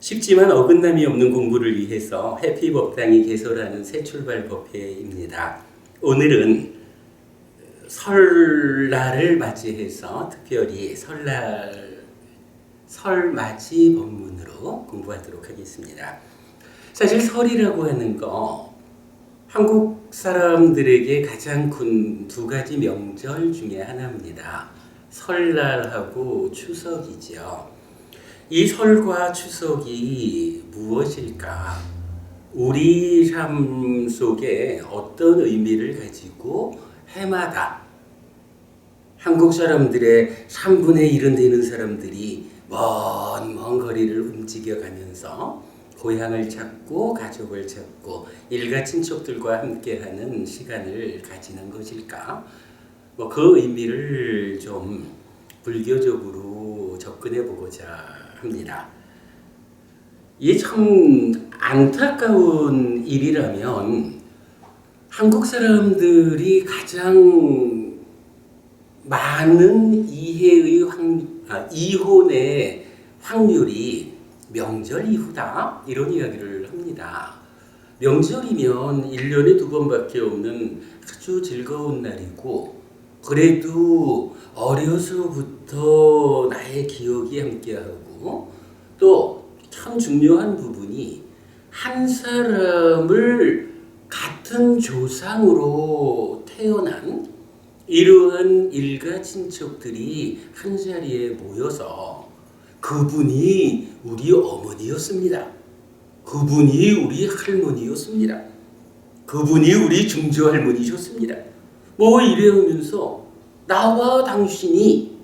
쉽지만 어긋남이 없는 공부를 위해서 해피법당이 개설하는 새 출발 법회입니다. 오늘은 설날을 맞이해서 특별히 설맞이 법문으로 공부하도록 하겠습니다. 사실 설이라고 하는 거 한국 사람들에게 가장 큰 두 가지 명절 중에 하나입니다. 설날하고 추석이죠. 이 설과 추석이 무엇일까? 우리 삶 속에 어떤 의미를 가지고 해마다 한국 사람들의 3분의 1은 되는 사람들이 먼 거리를 움직여가면서 고향을 찾고 가족을 찾고 일가 친척들과 함께하는 시간을 가지는 것일까? 그 의미를 좀 불교적으로 접근해 보고자 합니다. 이게 참 안타까운 일이라면 한국 사람들이 가장 많은 이혼의 확률이 명절 이후다, 이런 이야기를 합니다. 명절이면 1년에 2번밖에 없는 아주 즐거운 날이고, 그래도 어려서부터 나의 기억이 함께하고, 또 참 중요한 부분이 한 사람을 같은 조상으로 태어난 이러한 일가 친척들이 한 자리에 모여서 그분이 우리 어머니였습니다. 그분이 우리 할머니였습니다. 그분이 우리 증조할머니셨습니다. 이래면서 나와 당신이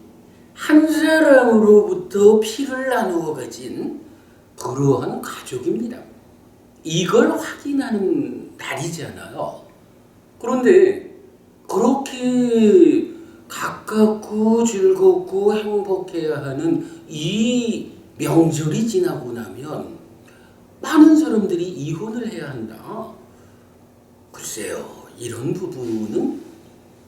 한 사람으로부터 피를 나누어 가진 그러한 가족입니다. 이걸 확인하는 날이잖아요. 그런데 그렇게 가깝고 즐겁고 행복해야 하는 이 명절이 지나고 나면 많은 사람들이 이혼을 해야 한다. 글쎄요, 이런 부분은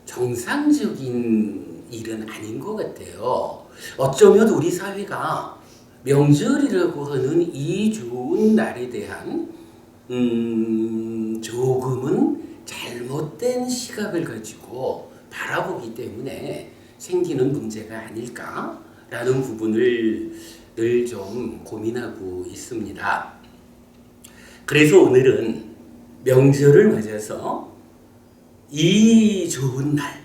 정상적인 일은 아닌 것 같아요. 어쩌면 우리 사회가 명절이라고 하는 이 좋은 날에 대한 조금은 잘못된 시각을 가지고 바라보기 때문에 생기는 문제가 아닐까라는 부분을 늘 좀 고민하고 있습니다. 그래서 오늘은 명절을 맞아서 이 좋은 날,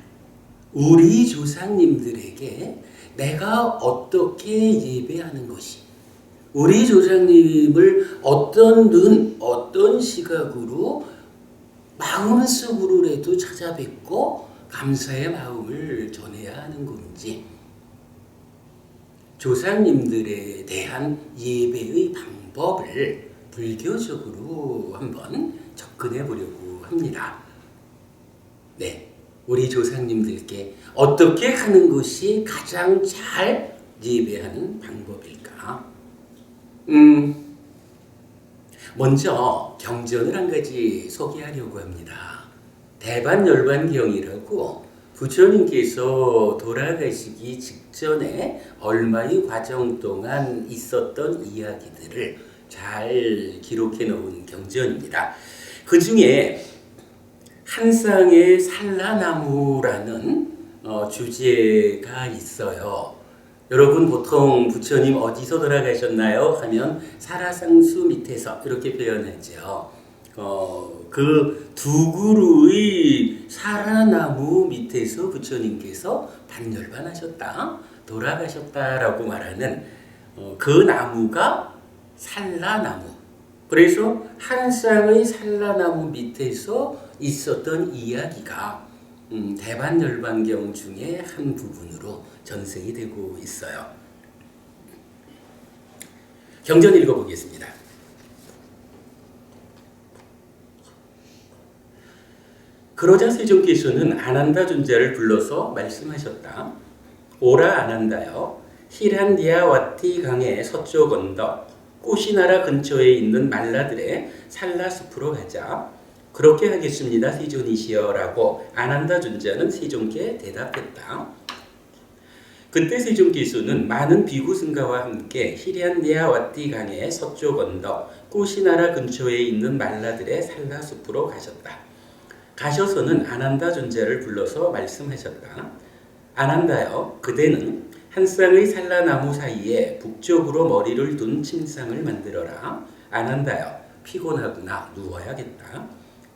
우리 조상님들에게 내가 어떻게 예배하는 것이, 우리 조상님을 어떤 눈, 어떤 시각으로 마음속으로라도 찾아뵙고 감사의 마음을 전해야 하는 건지, 조상님들에 대한 예배의 방법을 불교적으로 한번 접근해 보려고 합니다. 네, 우리 조상님들께 어떻게 하는 것이 가장 잘 예배하는 방법일까? 먼저 경전을 한 가지 소개하려고 합니다. 대반열반경이라고 부처님께서 돌아가시기 직전에 얼마의 과정 동안 있었던 이야기들을 잘 기록해 놓은 경전입니다. 그 중에 한쌍의 산라나무라는 주제가 있어요. 여러분 보통 부처님 어디서 돌아가셨나요? 하면 사라상수 밑에서 이렇게 표현하죠. 그 두 그루의 사라나무 밑에서 부처님께서 반열반하셨다, 돌아가셨다라고 말하는 그 나무가 산라나무. 그래서 한 쌍의 산라나무 밑에서 있었던 이야기가 대반열반경 중에 한 부분으로 전승이 되고 있어요. 경전 읽어보겠습니다. 그러자 세존께서는 아난다 존자를 불러서 말씀하셨다. 오라 아난다여, 히란디아와티 강의 서쪽 언덕 꼬시나라 근처에 있는 말라들의 산라숲으로 가자. 그렇게 하겠습니다, 세존이시여 라고 아난다 존자는 세존께 대답했다. 그때 세종께서는 많은 비구 승가와 함께 히럇야와띠 강의 서쪽 언덕 꾸시나라 근처에 있는 말라들의 산라숲으로 가셨다. 가셔서는 아난다 존자를 불러서 말씀하셨다. 아난다여, 그대는 한 쌍의 산라나무 사이에 북쪽으로 머리를 둔 침상을 만들어라. 아난다여, 피곤하구나. 누워야겠다.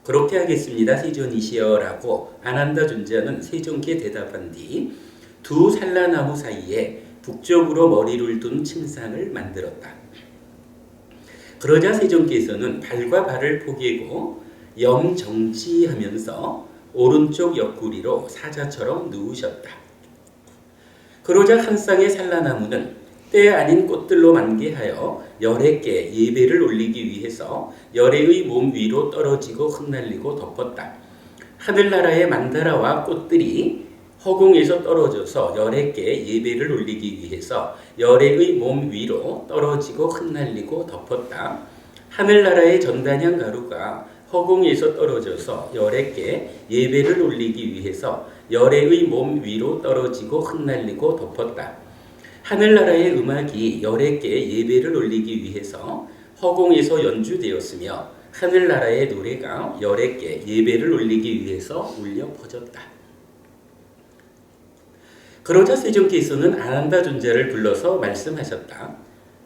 그렇게 하겠습니다. 세존이시여 라고 아난다 존자는 세종께 대답한 뒤 두 산라나무 사이에 북쪽으로 머리를 둔 침상을 만들었다. 그러자 세종께서는 발과 발을 포개고 염정지하면서 오른쪽 옆구리로 사자처럼 누우셨다. 그러자 한 쌍의 산라나무는 때 아닌 꽃들로 만개하여 열에게 예배를 올리기 위해서 열애의 몸 위로 떨어지고 흩날리고 덮었다. 하늘나라의 만다라와 꽃들이 허공에서 떨어져서 열에게 예배를 올리기 위해서 열애의 몸 위로 떨어지고 흩날리고 덮었다. 하늘나라의 전단향 가루가 허공에서 떨어져서 열에게 예배를 올리기 위해서 열애의 몸 위로 떨어지고 흩날리고 덮었다. 하늘나라의 음악이 열에게 예배를 올리기 위해서 허공에서 연주되었으며 하늘나라의 노래가 열에게 예배를 올리기 위해서 울려 퍼졌다. 그러자 세종께서는 아난다 존자를 불러서 말씀하셨다.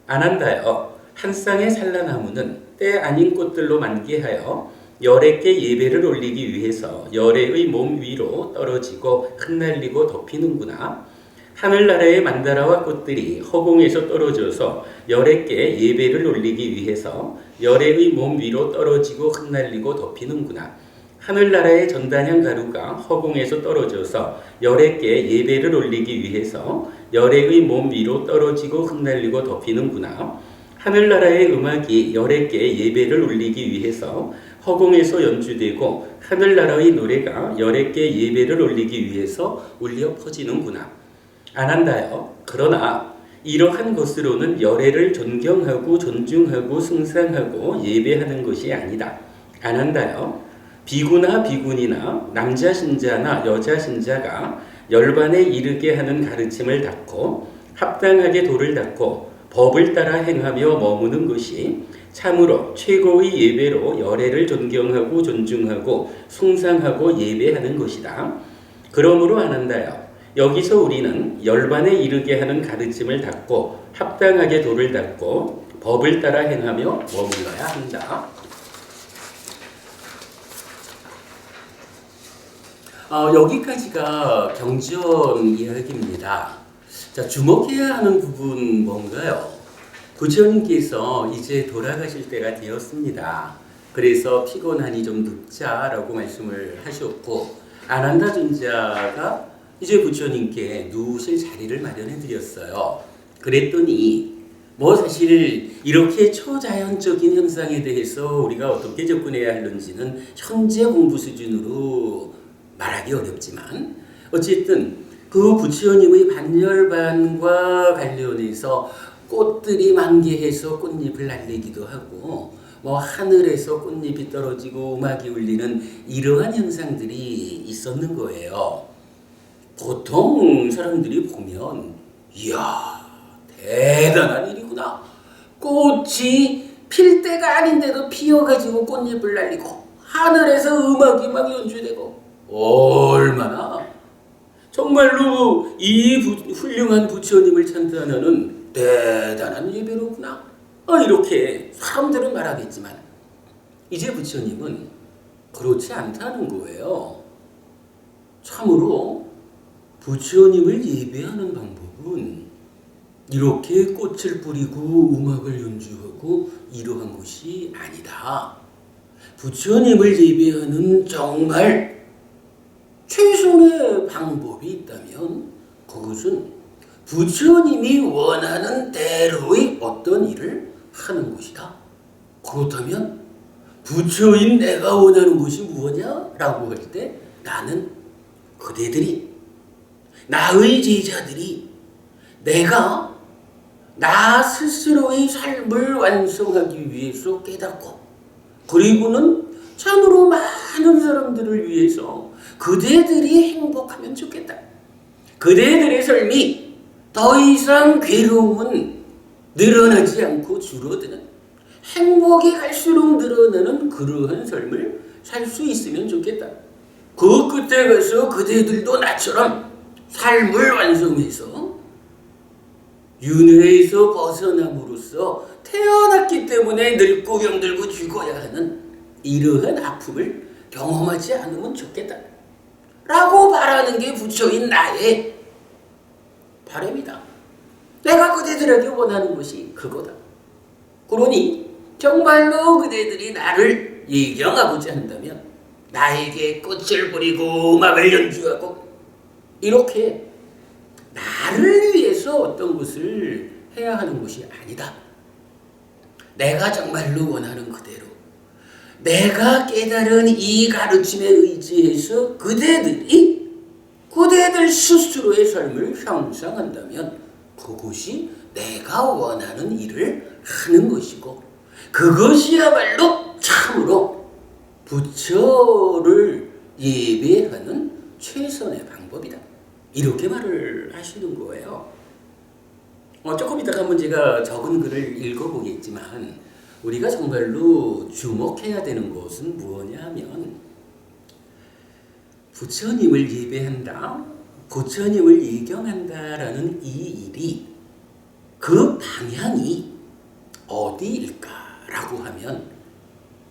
아난다여, 한 쌍의 산라나무는 때 아닌 꽃들로 만개하여 열에게 예배를 올리기 위해서 열애의 몸 위로 떨어지고 흩날리고 덮이는구나. 하늘나라의 만다라와 꽃들이 허공에서 떨어져서 열에게 예배를 올리기 위해서 열애의 몸 위로 떨어지고 흩날리고 덮이는구나. 하늘나라의 전단향 가루가 허공에서 떨어져서 열에게 예배를 올리기 위해서 열애의 몸 위로 떨어지고 흩날리고 덮이는구나. 하늘나라의 음악이 열에게 예배를 올리기 위해서 허공에서 연주되고 하늘나라의 노래가 열에게 예배를 올리기 위해서 울려 퍼지는구나. 아난다여, 그러나 이러한 것으로는 열애를 존경하고 존중하고 숭상하고 예배하는 것이 아니다. 아난다여, 비구나 비군이나 남자 신자나 여자 신자가 열반에 이르게 하는 가르침을 닫고 합당하게 도를 닫고 법을 따라 행하며 머무는 것이 참으로 최고의 예배로 열애를 존경하고 존중하고 숭상하고 예배하는 것이다. 그러므로 아난다여, 여기서 우리는 열반에 이르게 하는 가르침을 닫고 합당하게 도를 닫고 법을 따라 행하며 머물러야 한다. 여기까지가 경전 이야기입니다. 자, 주목해야 하는 부분 뭔가요? 부처님께서 이제 돌아가실 때가 되었습니다. 그래서 피곤하니 좀 눕자라고 말씀을 하셨고, 아난다 존자가 이제 부처님께 누우실 자리를 마련해 드렸어요. 그랬더니 사실 이렇게 초자연적인 현상에 대해서 우리가 어떻게 접근해야 하는지는 현재 공부 수준으로 말하기 어렵지만 어쨌든 그 부처님의 반열반과 관련해서 꽃들이 만개해서 꽃잎을 날리기도 하고 하늘에서 꽃잎이 떨어지고 음악이 울리는 이러한 현상들이 있었는 거예요. 보통 사람들이 보면 이야 대단한 일이구나. 꽃이 필 때가 아닌데도 피어가지고 꽃잎을 날리고 하늘에서 음악이 막 연주되고 얼마나 정말로 이 훌륭한 부처님을 찬탄하는 대단한 예배로구나. 이렇게 사람들은 말하겠지만 이제 부처님은 그렇지 않다는 거예요. 참으로 부처님을 예배하는 방법은 이렇게 꽃을 뿌리고 음악을 연주하고 이러한 것이 아니다. 부처님을 예배하는 정말 최선의 방법이 있다면 그것은 부처님이 원하는 대로의 어떤 일을 하는 것이다. 그렇다면 부처인 내가 원하는 것이 무엇이냐라고 할 때 나는 그대들이 나의 제자들이 내가 나 스스로의 삶을 완성하기 위해서 깨닫고 그리고는 참으로 많은 사람들을 위해서 그대들이 행복하면 좋겠다. 그대들의 삶이 더 이상 괴로움은 늘어나지 않고 줄어드는, 행복이 갈수록 늘어나는 그러한 삶을 살 수 있으면 좋겠다. 그 끝에 가서 그대들도 나처럼 삶을 완성해서 윤회에서 벗어남으로써 태어났기 때문에 늙고 병들고 죽어야 하는 이러한 아픔을 경험하지 않으면 좋겠다 라고 바라는 게 부처인 나의 바람이다. 내가 그대들에게 원하는 것이 그거다. 그러니 정말로 그대들이 나를 예경하고자 한다면 나에게 꽃을 뿌리고 음악을 연주하고 이렇게 나를 위해서 어떤 것을 해야 하는 것이 아니다. 내가 정말로 원하는 그대로 내가 깨달은 이 가르침에 의지해서 그대들 스스로의 삶을 향상한다면 그것이 내가 원하는 일을 하는 것이고 그것이야말로 참으로 부처를 예배하는 최선의 방법이다. 이렇게 말을 하시는 거예요. 조금 이따가 한번 제가 적은 글을 읽어보겠지만 우리가 정말로 주목해야 되는 것은 무엇냐 하면 부처님을 예배한다, 부처님을 예경한다라는 이 일이 그 방향이 어디일까라고 하면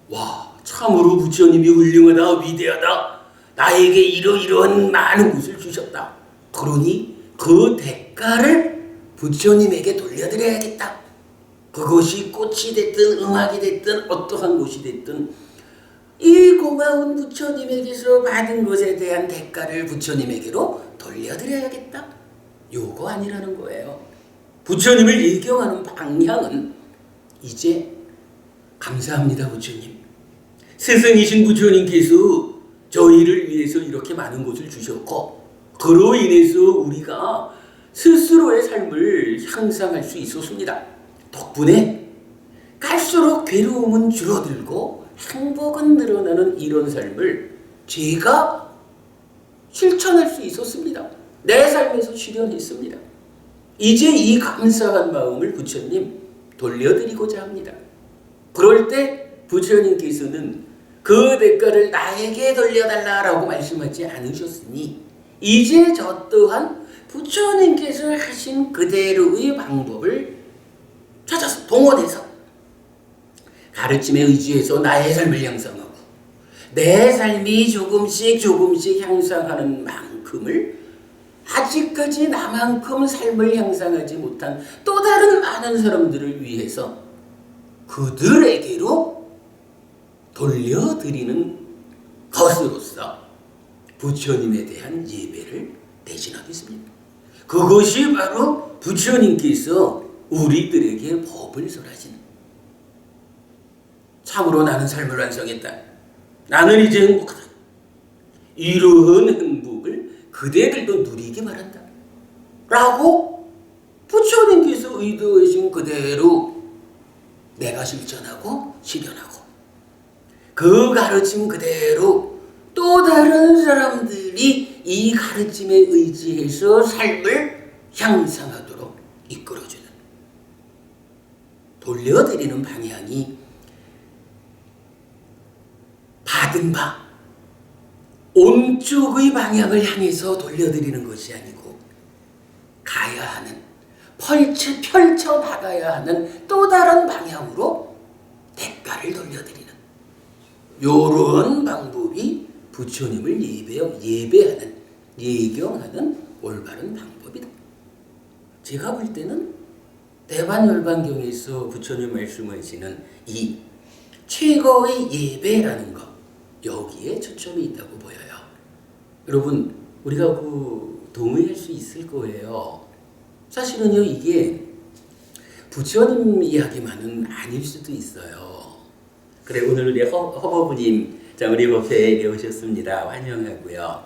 와 참으로 부처님이 훌륭하다, 위대하다, 나에게 이러이러한 많은 것을 주셨다. 그러니 그 대가를 부처님에게 돌려드려야겠다. 그것이 꽃이 됐든 음악이 됐든 어떠한 것이 됐든 이 고마운 부처님에게서 받은 것에 대한 대가를 부처님에게로 돌려드려야겠다. 요거 아니라는 거예요. 부처님을 예경하는 방향은 이제 감사합니다 부처님. 스승이신 부처님께서 저희를 위해서 이렇게 많은 것을 주셨고 그로 인해서 우리가 스스로의 삶을 향상할 수 있었습니다. 덕분에 갈수록 괴로움은 줄어들고 행복은 늘어나는 이런 삶을 제가 실천할 수 있었습니다. 내 삶에서 실현했습니다. 이제 이 감사한 마음을 부처님 돌려드리고자 합니다. 그럴 때 부처님께서는 그 대가를 나에게 돌려달라고 말씀하지 않으셨으니 이제 저 또한 부처님께서 하신 그대로의 방법을 찾아서 동원해서 가르침에 의지해서 나의 삶을 향상하고 내 삶이 조금씩 향상하는 만큼을 아직까지 나만큼 삶을 향상하지 못한 또 다른 많은 사람들을 위해서 그들에게로 돌려드리는 것으로서 부처님에 대한 예배를 대신하겠습니다. 그것이 바로 부처님께서 우리들에게 법을 설하시는 참으로 나는 삶을 완성했다. 나는 이제 행복하다. 이러한 행복을 그대들도 누리기 바란다. 라고 부처님께서 의도하신 그대로 내가 실천하고 실현하고 그 가르침 그대로 또 다른 사람들이 이 가르침에 의지해서 삶을 향상하도록 이끌어주는 돌려드리는 방향이 받은 바 온쪽의 방향을 향해서 돌려드리는 것이 아니고 가야 하는 펼쳐 나가야 하는 또 다른 방향으로 대가를 돌려드리는 이런 방법이 부처님을 예배하는 예경하는 올바른 방법이다. 제가 볼 때는 대반열반경에서 부처님 말씀하시는 이 최고의 예배라는 것 여기에 초점이 있다고 보여요. 여러분 우리가 동의할 수 있을 거예요. 사실은요 이게 부처님 이야기만은 아닐 수도 있어요. 그래 오늘 우리 허버부님 우리 법회에 오셨습니다. 환영하고요.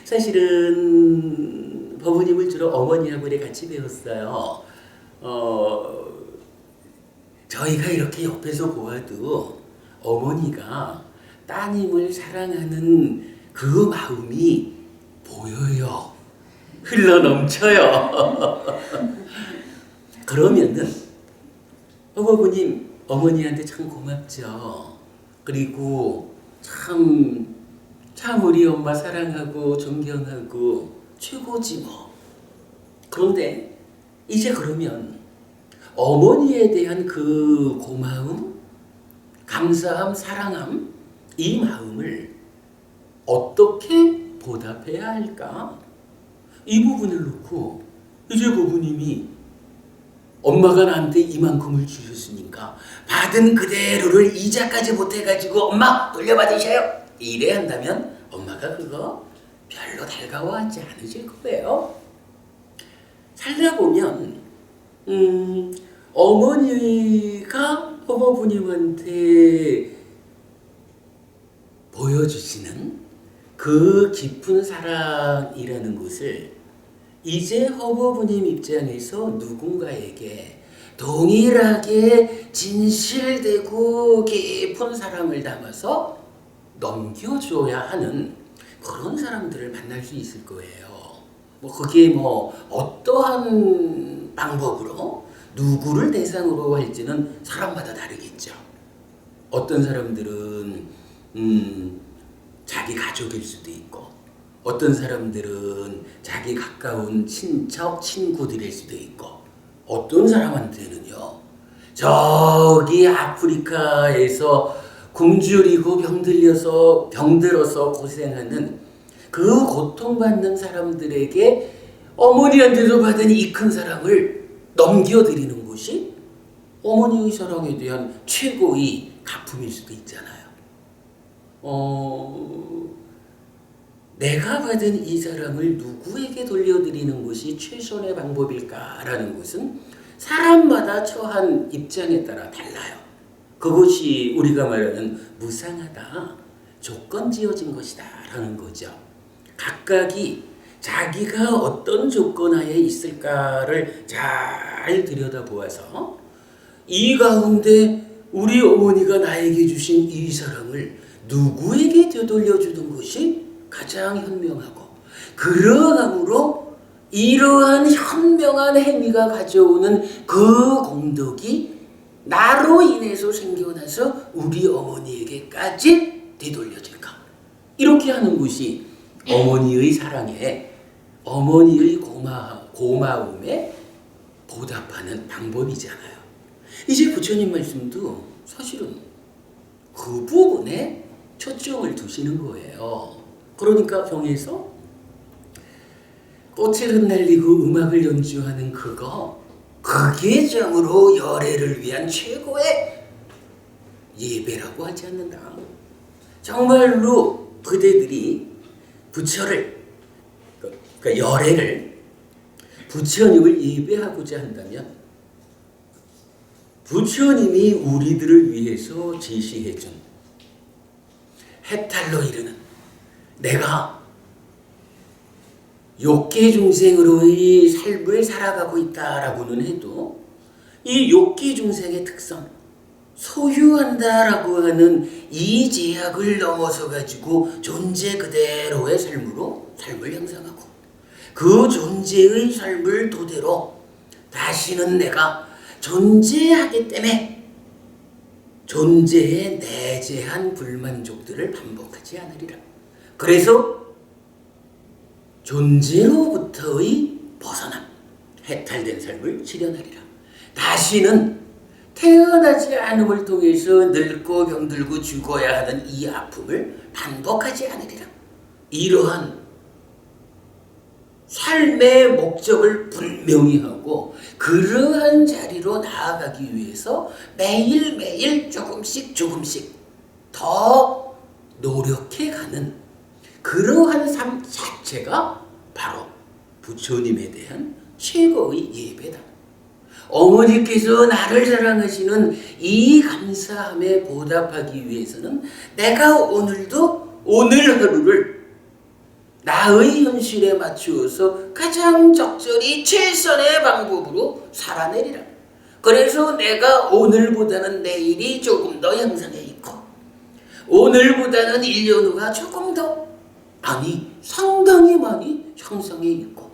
사실은 법부님을 주로 어머니하고 같이 배웠어요. 저희가 이렇게 옆에서 보아도 어머니가 따님을 사랑하는 그 마음이 보여요. 흘러넘쳐요. 그러면은 어머님, 어머니한테 참 고맙죠. 그리고 참 우리 엄마 사랑하고 존경하고 최고지 뭐. 그런데 이제 그러면 어머니에 대한 그 고마움, 감사함, 사랑함, 이 마음을 어떻게 보답해야 할까? 이 부분을 놓고 이제 부부님이 엄마가 나한테 이만큼을 주셨으니까 받은 그대로를 이자까지 못해가지고 엄마 돌려받으셔요. 이래 한다면 엄마가 그거 별로 달가워하지 않으실 거예요. 살다 보면 어머니가 어머부님한테 보여주시는 그 깊은 사랑이라는 것을 이제 허버부님 입장에서 누군가에게 동일하게 진실되고 깊은 사랑을 담아서 넘겨줘야 하는 그런 사람들을 만날 수 있을 거예요. 뭐 그게 뭐 어떠한 방법으로 누구를 대상으로 할지는 사람마다 다르겠죠. 어떤 사람들은 자기 가족일 수도 있고, 어떤 사람들은 자기 가까운 친척, 친구들일 수도 있고, 어떤 사람한테는요, 저기 아프리카에서 굶주리고 병들어서 고생하는 그 고통받는 사람들에게 어머니한테서 받은 이 큰 사랑을 넘겨드리는 것이 어머니의 사랑에 대한 최고의 가품일 수도 있잖아요. 내가 받은 이 사랑을 누구에게 돌려드리는 것이 최선의 방법일까라는 것은 사람마다 처한 입장에 따라 달라요. 그것이 우리가 말하는 무상하다, 조건 지어진 것이다 라는 거죠. 각각이 자기가 어떤 조건 하에 있을까를 잘 들여다보아서 이 가운데 우리 어머니가 나에게 주신 이 사랑을 누구에게 되돌려주는 것이 가장 현명하고, 그러함으로 이러한 현명한 행위가 가져오는 그 공덕이 나로 인해서 생겨나서 우리 어머니에게까지 되돌려질까? 이렇게 하는 것이 어머니의 사랑에, 어머니의 고마움에 보답하는 방법이잖아요. 이제 부처님 말씀도 사실은 그 부분에 초점을 두시는 거예요. 그러니까 경에서 꽃을 흩날리고 음악을 연주하는 그게 정으로 열애를 위한 최고의 예배라고 하지 않는다. 정말로 그대들이 부처를, 그러니까 열애를, 부처님을 예배하고자 한다면 부처님이 우리들을 위해서 제시해준 해탈로 이르는, 내가 욕계 중생으로의 삶을 살아가고 있다라고는 해도 이 욕계 중생의 특성, 소유한다라고 하는 이 제약을 넘어서 가지고 존재 그대로의 삶을 형성하고, 그 존재의 삶을 토대로 다시는 내가 존재하기 때문에 존재의 내재한 불만족들을 반복하지 않으리라. 그래서 존재로부터의 벗어남, 해탈된 삶을 실현하리라. 다시는 태어나지 않음을 통해서 늙고 병들고 죽어야 하는 이 아픔을 반복하지 않으리라. 이러한 삶의 목적을 분명히 하고 그러한 자리로 나아가기 위해서 매일매일 조금씩 더 노력해가는 그러한 삶 자체가 바로 부처님에 대한 최고의 예배다. 어머니께서 나를 사랑하시는 이 감사함에 보답하기 위해서는 내가 오늘도 오늘 하루를 나의 현실에 맞추어서 가장 적절히 최선의 방법으로 살아내리라. 그래서 내가 오늘보다는 내일이 조금 더 향상해 있고, 오늘보다는 1년 후가 조금 더, 아니 상당히 많이 향상해 있고,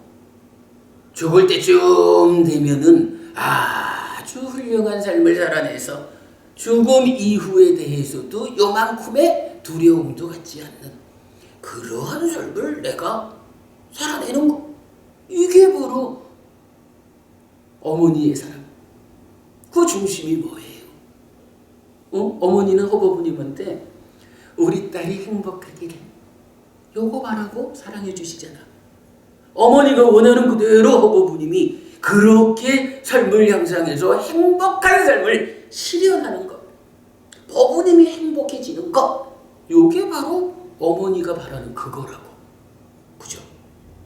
죽을 때쯤 되면은 아주 훌륭한 삶을 살아내서 죽음 이후에 대해서도 요만큼의 두려움도 갖지 않는 그러한 삶을 내가 살아내는 거. 이게 바로 어머니의 사랑. 그 중심이 뭐예요? 어머니는 허버부님한테 우리 딸이 행복하기를 요거 말하고 사랑해 주시잖아. 어머니가 원하는 그대로 허버부님이 그렇게 삶을 향상해서 행복한 삶을 실현하는 것. 버부님이 행복해지는 것. 요게 바로 어머니가 바라는 그거라고. 그죠?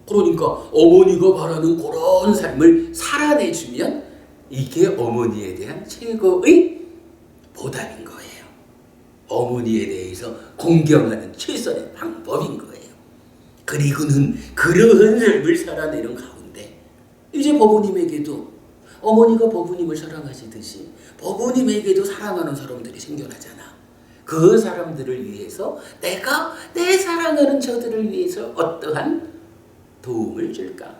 그러니까 어머니가 바라는 그런 삶을 살아내주면 이게 어머니에 대한 최고의 보답인 거예요. 어머니에 대해서 공경하는 최선의 방법인 거예요. 그리고는 그러한 삶을 살아내는 가운데 이제 버부님에게도 어머니가 버부님을 사랑하시듯이 버부님에게도 사랑하는 사람들이 생겨나잖아. 그 사람들을 위해서 내가 내 사랑하는 저들을 위해서 어떠한 도움을 줄까?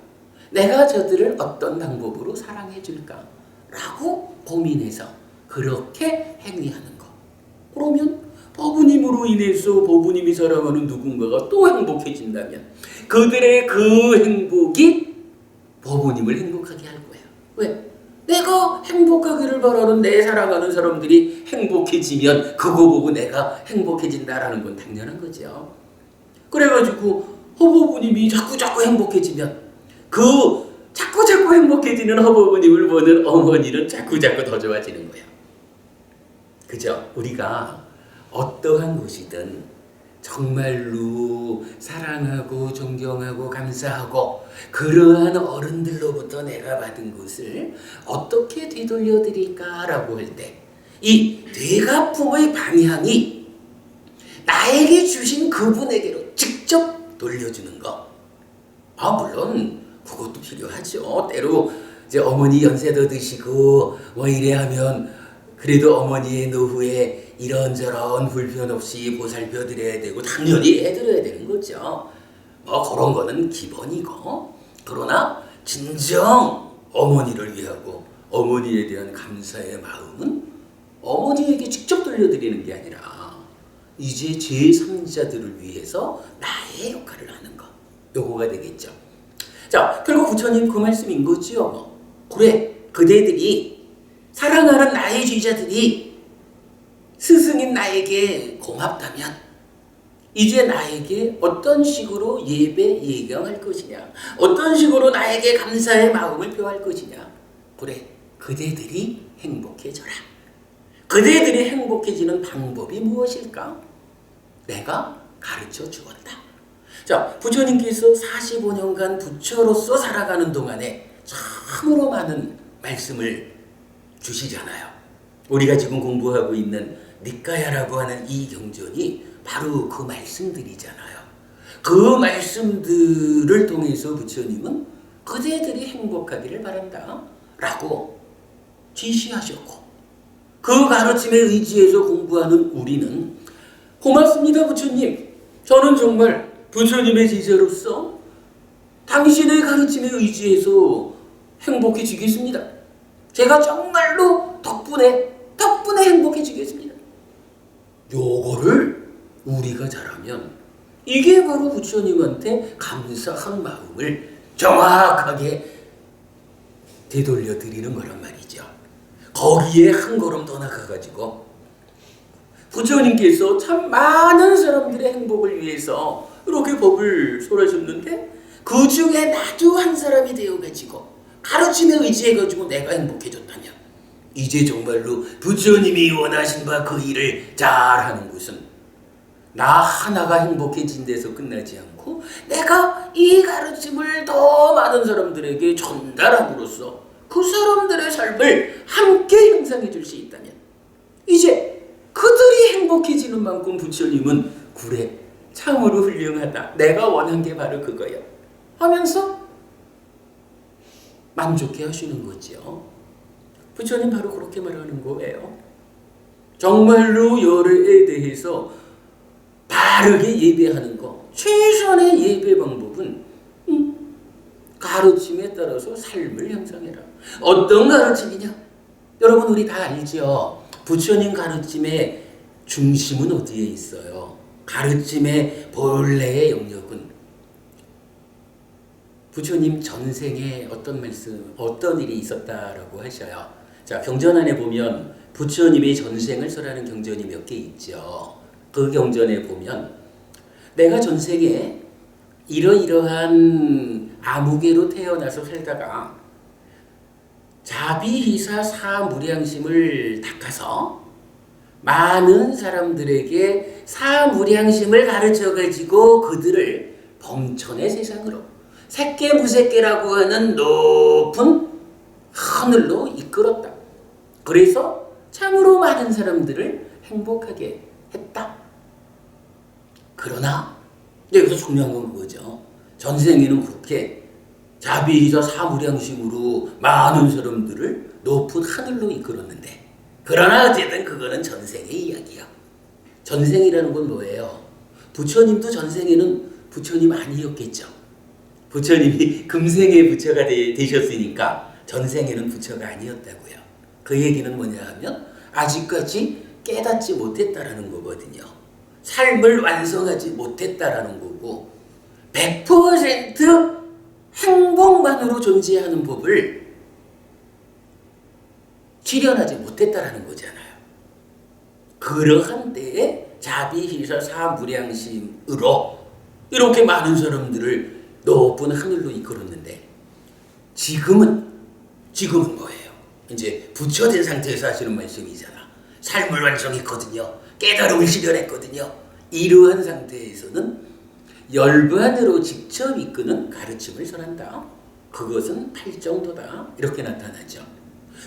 내가 저들을 어떤 방법으로 사랑해 줄까? 라고 고민해서 그렇게 행위하는 거. 그러면 버부님으로 인해서 버부님이 사랑하는 누군가가 또 행복해진다면 그들의 그 행복이 버부님을 행복하게 할 거야. 왜? 내가 행복하기를 바라는 내 사랑하는 사람들이 행복해지면 그거 보고 내가 행복해진다라는 건 당연한 거죠. 그래가지고 허버부님이 자꾸 행복해지면 그 자꾸 행복해지는 허버부님을 보는 어머니는 자꾸 더 좋아지는 거야. 그죠? 우리가 어떠한 곳이든 정말로 사랑하고 존경하고 감사하고 그러한 어른들로부터 내가 받은 것을 어떻게 되돌려 드릴까라고 할 때 이 되갚음의 방향이 나에게 주신 그분에게로 직접 돌려주는 거. 물론 그것도 필요하죠. 때로 이제 어머니 연세도 드시고 뭐 이래 하면 그래도 어머니의 노후에 이런저런 불편 없이 보살펴 드려야 되고 당연히 해드려야 되는 거죠. 그런 거는 기본이고. 그러나 진정 어머니를 위하고 어머니에 대한 감사의 마음은 어머니에게 직접 돌려드리는 게 아니라 이제 제3자들을 위해서 나의 역할을 하는 거. 요거가 되겠죠. 자, 결국 부처님 그 말씀인 거지요. 그래, 그대들이 사랑하는 나의 제자들이 스승인 나에게 고맙다면 이제 나에게 어떤 식으로 예배 예경할 것이냐, 어떤 식으로 나에게 감사의 마음을 표할 것이냐. 그래, 그대들이 행복해져라. 그대들이 행복해지는 방법이 무엇일까? 내가 가르쳐 주었다. 자, 부처님께서 45년간 부처로서 살아가는 동안에 참으로 많은 말씀을 주시잖아요. 우리가 지금 공부하고 있는 니까야라고 하는 이 경전이 바로 그 말씀들이잖아요. 그 말씀들을 통해서 부처님은 그대들이 행복하기를 바란다 라고 지시하셨고, 그 가르침에 의지해서 공부하는 우리는 고맙습니다 부처님, 저는 정말 부처님의 제자로서 당신의 가르침에 의지해서 행복해지겠습니다. 제가 정말로 덕분에 행복해지겠습니다. 요거를 우리가 잘하면 이게 바로 부처님한테 감사한 마음을 정확하게 되돌려 드리는 거란 말이죠. 거기에 한 걸음 더 나가가지고 부처님께서 참 많은 사람들의 행복을 위해서 이렇게 법을 설하셨는데 그 중에 나도 한 사람이 되어가지고 가르침에 의지해가지고 내가 행복해졌다면 이제 정말로 부처님이 원하신 바 그 일을 잘하는 것은 나 하나가 행복해진 데서 끝나지 않고 내가 이 가르침을 더 많은 사람들에게 전달함으로써 그 사람들의 삶을 함께 형성해 줄 수 있다면 이제 그들이 행복해지는 만큼 부처님은 그래 참으로 훌륭하다, 내가 원한 게 바로 그거야 하면서 만족해 하시는 거죠. 부처님 바로 그렇게 말하는 거예요. 정말로 열애에 대해서 바르게 예배하는 거, 최선의 예배 방법은 가르침에 따라서 삶을 형성해라. 어떤 가르침이냐? 여러분 우리 다 알죠? 부처님 가르침의 중심은 어디에 있어요? 가르침의 본래의 영역은 부처님 전생에 어떤 말씀, 어떤 일이 있었다라고 하셔요. 자, 경전 안에 보면 부처님의 전생을 설하는 경전이 몇 개 있죠. 그 경전에 보면 내가 전생에 이러이러한 아무개로 태어나서 살다가 자비희사 사무량심을 닦아서 많은 사람들에게 사무량심을 가르쳐가지고 그들을 범천의 세상으로 색계무색계라고 하는 높은 하늘로 이끌었다. 그래서 참으로 많은 사람들을 행복하게 했다. 그러나 여기서 중요한 건 그거죠. 전생에는 그렇게 자비이자 사무량심으로 많은 사람들을 높은 하늘로 이끌었는데, 그러나 어쨌든 그거는 전생의 이야기야. 전생이라는 건 뭐예요? 부처님도 전생에는 부처님 아니었겠죠. 부처님이 금생에 부처가 되셨으니까 전생에는 부처가 아니었다고요. 그 얘기는 뭐냐 하면 아직까지 깨닫지 못했다라는 거거든요. 삶을 완성하지 못했다라는 거고 100% 행복만으로 존재하는 법을 실현하지 못했다라는 거잖아요. 그러한 때에 자비희사 사무량심으로 이렇게 많은 사람들을 높은 하늘로 이끌었는데 지금은 뭐예요? 이제 부처된 상태에서 하시는 말씀이잖아. 삶을 완성했거든요. 깨달음을 실현했거든요. 이러한 상태에서는 열반으로 직접 이끄는 가르침을 전한다. 그것은 팔정도다. 이렇게 나타나죠.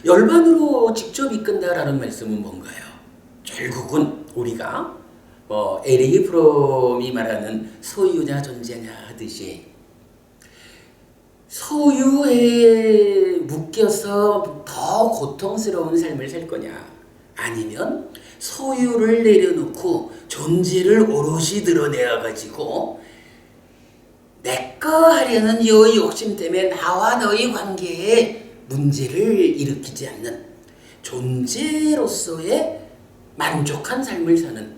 열반으로 직접 이끈다라는 말씀은 뭔가요? 결국은 우리가 에릭 프롬이 말하는 소유냐 존재냐 하듯이 소유에 묶여서 더 고통스러운 삶을 살 거냐, 아니면 소유를 내려놓고 존재를 오롯이 드러내어가지고 내꺼 하려는 요 욕심 때문에 나와 너의 관계에 문제를 일으키지 않는 존재로서의 만족한 삶을 사는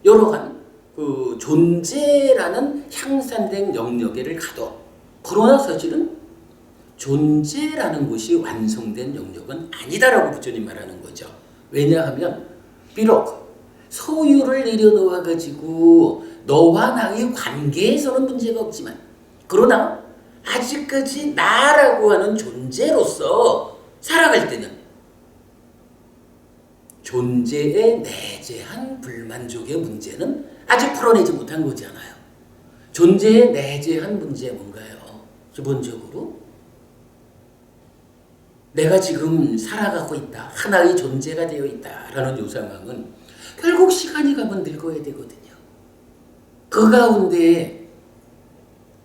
여러한 그 존재라는 향상된 영역에를 가도, 그러나 사실은 존재라는 것이 완성된 영역은 아니다라고 부처님 말하는 거죠. 왜냐하면 비록 소유를 내려놓아 가지고 너와 나의 관계에서는 문제가 없지만, 그러나 아직까지 나라고 하는 존재로서 살아갈 때는 존재의 내재한 불만족의 문제는 아직 풀어내지 못한 거잖아요. 존재의 내재한 문제 뭔가요? 기본적으로 내가 지금 살아가고 있다, 하나의 존재가 되어 있다라는 요 상황은 결국 시간이 가면 늙어야 되거든요. 그 가운데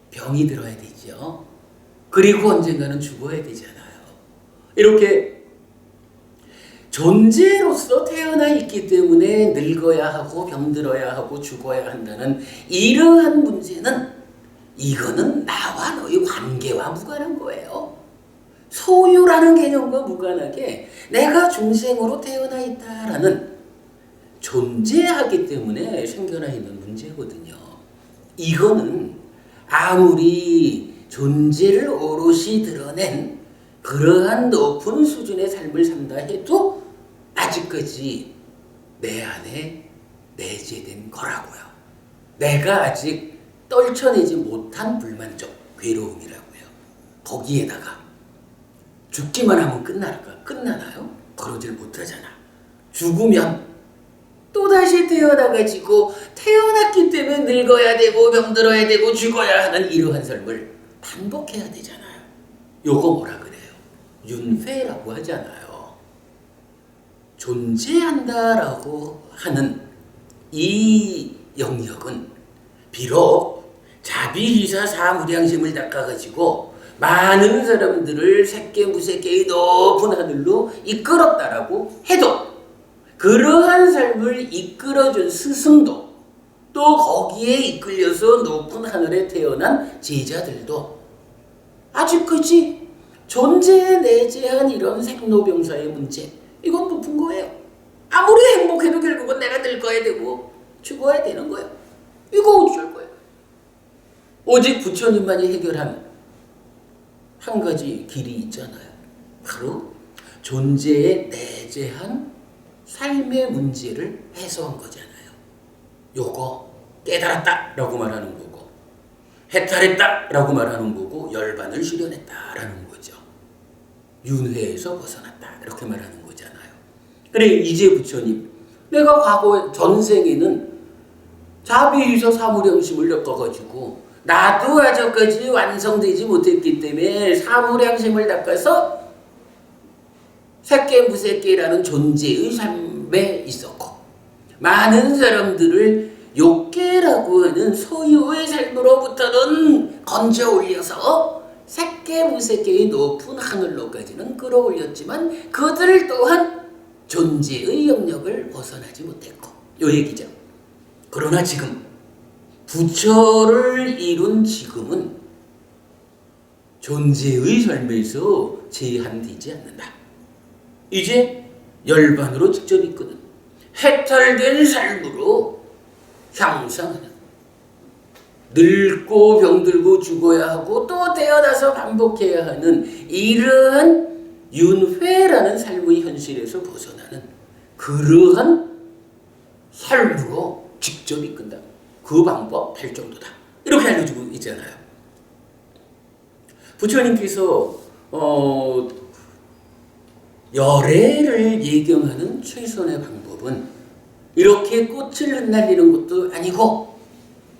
병이 들어야 되죠. 그리고 언젠가는 죽어야 되잖아요. 이렇게 존재로서 태어나 있기 때문에 늙어야 하고 병들어야 하고 죽어야 한다는 이러한 문제는, 이거는 나와 너의 관계와 무관한 거예요. 소유라는 개념과 무관하게 내가 중생으로 태어나 있다라는 존재하기 때문에 생겨나 있는 문제거든요. 이거는 아무리 존재를 오롯이 드러낸 그러한 높은 수준의 삶을 산다 해도 아직까지 내 안에 내재된 거라고요. 내가 아직 떨쳐내지 못한 불만족, 괴로움이라고요. 거기에다가 죽기만 하면 끝나나요? 그러질 못하잖아. 죽으면 또다시 태어나가지고 태어났기 때문에 늙어야 되고 병들어야 되고 죽어야 하는 이러한 삶을 반복해야 되잖아요. 요거 뭐라 그래요? 윤회라고 하잖아요. 존재한다라고 하는 이 영역은 비록 자비희사 사무량심을 닦아가지고 많은 사람들을 색계무색계의 높은 하늘로 이끌었다라고 해도, 그러한 삶을 이끌어준 스승도, 또 거기에 이끌려서 높은 하늘에 태어난 제자들도 아직까지 존재에 내재한 이런 생로병사의 문제, 이건 높은 거예요. 아무리 행복해도 결국은 내가 늙어야 되고 죽어야 되는 거예요. 이거 어쩔 거예요. 오직 부처님만이 해결한 한 가지 길이 있잖아요. 바로 존재에 내재한 삶의 문제를 해소한 거잖아요. 요거 깨달았다라고 말하는 거고, 해탈했다라고 말하는 거고, 열반을 실현했다라는 거죠. 윤회에서 벗어났다 이렇게 말하는 거잖아요. 그래, 이제 부처님, 내가 과거 전생에는 자비에서 사무량심을 엮어가지고 나도 아직까지 완성되지 못했기 때문에 사무량심을 닦아서 새끼 무새끼라는 존재의 삶에 있었고, 많은 사람들을 욕계라고 하는 소유의 삶으로부터는 건져 올려서 새끼 무새끼의 높은 하늘로까지는 끌어올렸지만 그들 또한 존재의 영역을 벗어나지 못했고, 요 얘기죠. 그러나 지금 부처를 이룬 지금은 존재의 삶에서 제한되지 않는다. 이제 열반으로 직접 이끄는 해탈된 삶으로 향상하는, 늙고 병들고 죽어야 하고 또 태어나서 반복해야 하는 이러한 윤회라는 삶의 현실에서 벗어나는 그러한 삶으로 직접 이끈다. 그 방법 할 정도다. 이렇게 알려주고 있잖아요. 부처님께서 열애를 예경하는 최선의 방법은 이렇게 꽃을 흩날리는 것도 아니고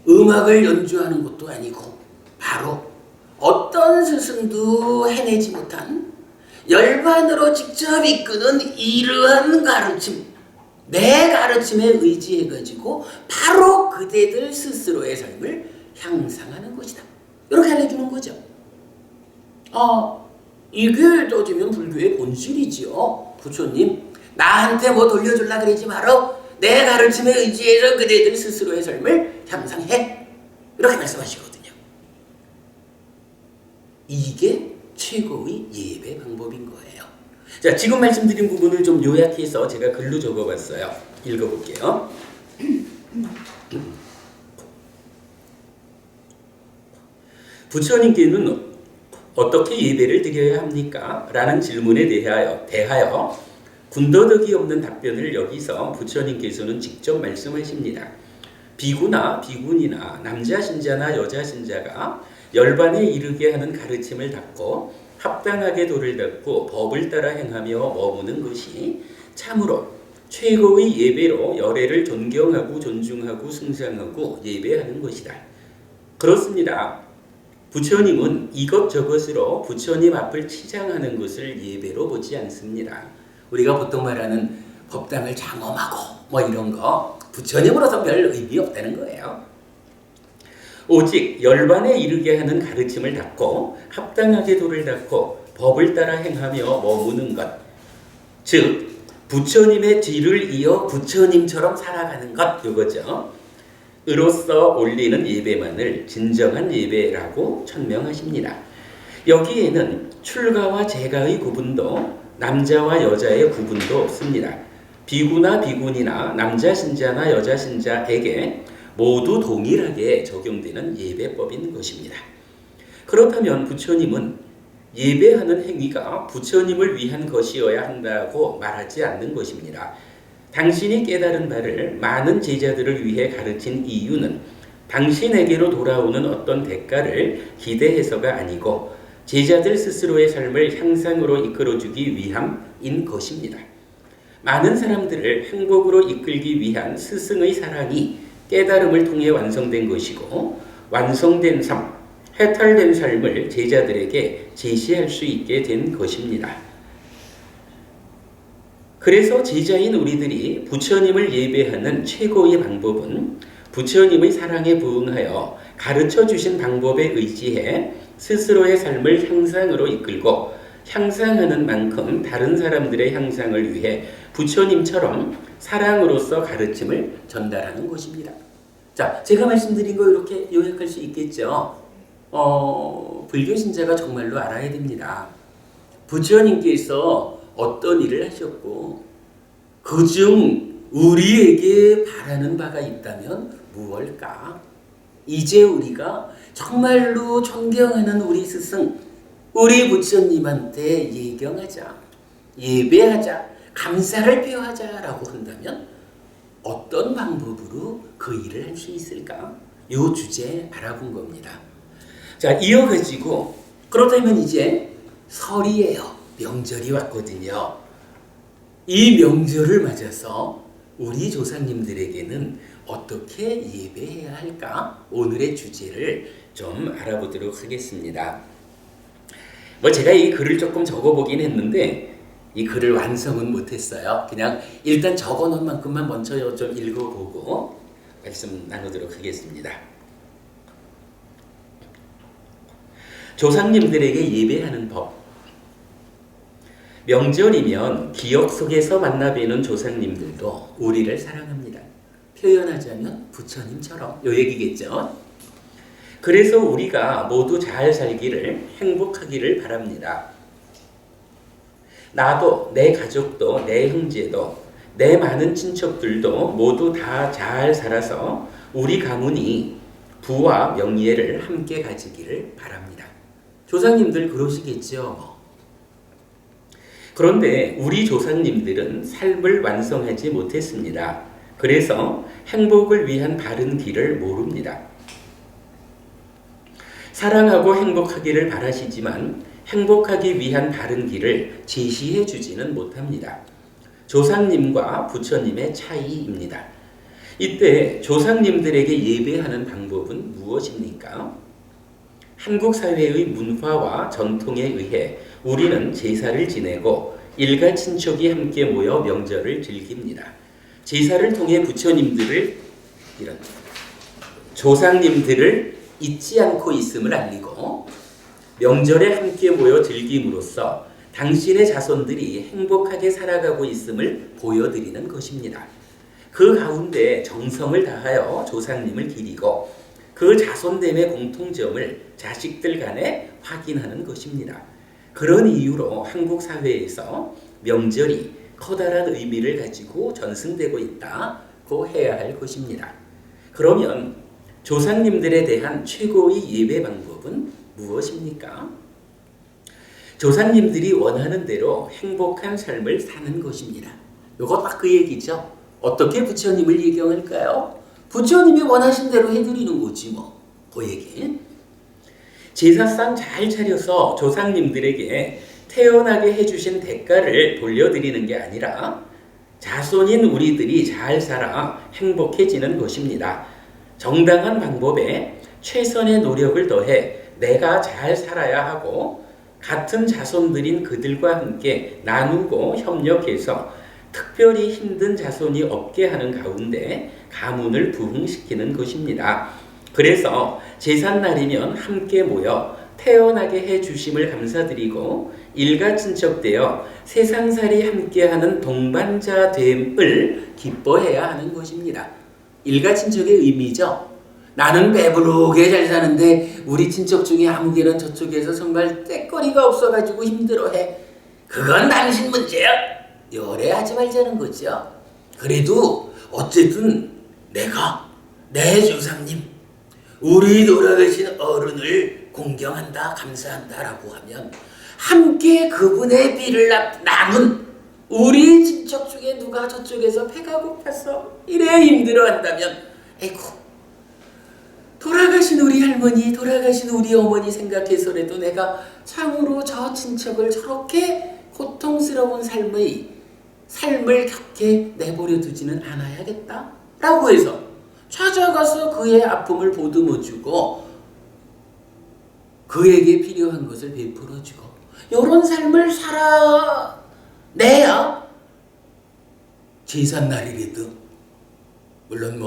음악을 연주하는 것도 아니고 바로 어떤 스승도 해내지 못한 열반으로 직접 이끄는 이러한 가르침, 내 가르침에 의지해가지고 바로 그대들 스스로의 삶을 향상하는 것이다. 이렇게 알려주는 거죠. 이게 따지면 불교의 본질이지요. 부처님, 나한테 뭐 돌려줄라 그러지 말어. 내 가르침에 의지해서 그대들 스스로의 삶을 향상해. 이렇게 말씀하시거든요. 이게 최고의 예배 방법인 거예요. 자, 지금 말씀드린 부분을 좀 요약해서 제가 글로 적어봤어요. 읽어볼게요. 부처님께는 어떻게 예배를 드려야 합니까? 라는 질문에 대하여 군더더기 없는 답변을 여기서 부처님께서는 직접 말씀하십니다. 비구나 비군이나 남자 신자나 여자 신자가 열반에 이르게 하는 가르침을 닫고 합당하게 도를 닦고 법을 따라 행하며 머무는 것이 참으로 최고의 예배로 열애를 존경하고 존중하고 숭상하고 예배하는 것이다. 그렇습니다. 부처님은 이것저것으로 부처님 앞을 치장하는 것을 예배로 보지 않습니다. 우리가 보통 말하는 법당을 장엄하고 뭐 이런 거 부처님으로서 별 의미 없다는 거예요. 오직 열반에 이르게 하는 가르침을 닫고 합당하게 도를 닦고 법을 따라 행하며 머무는 것, 즉 부처님의 뒤를 이어 부처님처럼 살아가는 것, 이거죠. 으로써 올리는 예배만을 진정한 예배라고 천명하십니다. 여기에는 출가와 제가의 구분도 남자와 여자의 구분도 없습니다. 비구나 비군이나 남자 신자나 여자 신자에게 모두 동일하게 적용되는 예배법인 것입니다. 그렇다면 부처님은 예배하는 행위가 부처님을 위한 것이어야 한다고 말하지 않는 것입니다. 당신이 깨달은 바를 많은 제자들을 위해 가르친 이유는 당신에게로 돌아오는 어떤 대가를 기대해서가 아니고 제자들 스스로의 삶을 향상으로 이끌어주기 위함인 것입니다. 많은 사람들을 행복으로 이끌기 위한 스승의 사랑이 깨달음을 통해 완성된 것이고, 완성된 삶, 해탈된 삶을 제자들에게 제시할 수 있게 된 것입니다. 그래서 제자인 우리들이 부처님을 예배하는 최고의 방법은 부처님의 사랑에 부응하여 가르쳐 주신 방법에 의지해 스스로의 삶을 향상으로 이끌고 향상하는 만큼 다른 사람들의 향상을 위해 부처님처럼 사랑으로서 가르침을 전달하는 것입니다. 자, 제가 말씀드린 거 이렇게 요약할 수 있겠죠? 불교 신자가 정말로 알아야 됩니다. 부처님께서 어떤 일을 하셨고 그중 우리에게 바라는 바가 있다면 무엇일까? 이제 우리가 정말로 존경하는 우리 스승, 우리 부처님한테 예경하자, 예배하자, 감사를 표하자라고 한다면 어떤 방법으로 그 일을 할 수 있을까? 이 주제 알아본 겁니다. 자, 이어가지고 그렇다면 이제 설이에요. 명절이 왔거든요. 이 명절을 맞아서 우리 조상님들에게는 어떻게 예배해야 할까? 오늘의 주제를 좀 알아보도록 하겠습니다. 제가 이 글을 조금 적어보긴 했는데 이 글을 완성은 못했어요. 그냥 일단 적어놓은 만큼만 먼저 좀 읽어보고 말씀 나누도록 하겠습니다. 조상님들에게 예배하는 법. 명절이면 기억 속에서 만나 뵈는 조상님들도 우리를 사랑합니다. 표현하자면 부처님처럼 요 얘기겠죠. 그래서 우리가 모두 잘 살기를, 행복하기를 바랍니다. 나도, 내 가족도, 내 형제도, 내 많은 친척들도 모두 다 잘 살아서 우리 가문이 부와 명예를 함께 가지기를 바랍니다. 조상님들 그러시겠죠. 그런데 우리 조상님들은 삶을 완성하지 못했습니다. 그래서 행복을 위한 바른 길을 모릅니다. 사랑하고 행복하기를 바라시지만 행복하기 위한 바른 길을 제시해 주지는 못합니다. 조상님과 부처님의 차이입니다. 이때 조상님들에게 예배하는 방법은 무엇입니까? 한국 사회의 문화와 전통에 의해 우리는 제사를 지내고 일가 친척이 함께 모여 명절을 즐깁니다. 제사를 통해 부처님들을 이런 조상님들을 잊지 않고 있음을 알리고 명절에 함께 모여 즐김으로써 당신의 자손들이 행복하게 살아가고 있음을 보여드리는 것입니다. 그 가운데 정성을 다하여 조상님을 기리고 그 자손됨의 공통점을 자식들 간에 확인하는 것입니다. 그런 이유로 한국 사회에서 명절이 커다란 의미를 가지고 전승되고 있다고 해야 할 것입니다. 그러면 조상님들에 대한 최고의 예배 방법은 무엇입니까? 조상님들이 원하는 대로 행복한 삶을 사는 것입니다. 이거 딱 그 얘기죠. 어떻게 부처님을 예경할까요? 부처님이 원하신 대로 해드리는 거지 뭐. 그 얘기. 제사상 잘 차려서 조상님들에게 태어나게 해주신 대가를 돌려드리는 게 아니라 자손인 우리들이 잘 살아 행복해지는 것입니다. 정당한 방법에 최선의 노력을 더해 내가 잘 살아야 하고 같은 자손들인 그들과 함께 나누고 협력해서 특별히 힘든 자손이 없게 하는 가운데 가문을 부흥시키는 것입니다. 그래서 제삿날이면 함께 모여 태어나게 해주심을 감사드리고 일가 친척되어 세상살이 함께하는 동반자됨을 기뻐해야 하는 것입니다. 일가 친척의 의미죠. 나는 배부르게 잘 사는데 우리 친척 중에 아무개는 저쪽에서 정말 떼거리가 없어가지고 힘들어해. 그건 당신 문제야. 열애하지 말자는 거죠. 그래도 어쨌든 내가 내 조상님 우리 돌아가신 어른을 공경한다 감사한다라고 하면 함께 그분의 비를 나눈 우리 친척 중에 누가 저쪽에서 배가 고파서 이래 힘들어한다면 에이구 돌아가신 우리 할머니 돌아가신 우리 어머니 생각해서라도 내가 참으로 저 친척을 저렇게 고통스러운 삶을 겪게 내버려 두지는 않아야겠다 라고 해서 찾아가서 그의 아픔을 보듬어주고 그에게 필요한 것을 베풀어주고 이런 삶을 살아내야 제삿날이라도 물론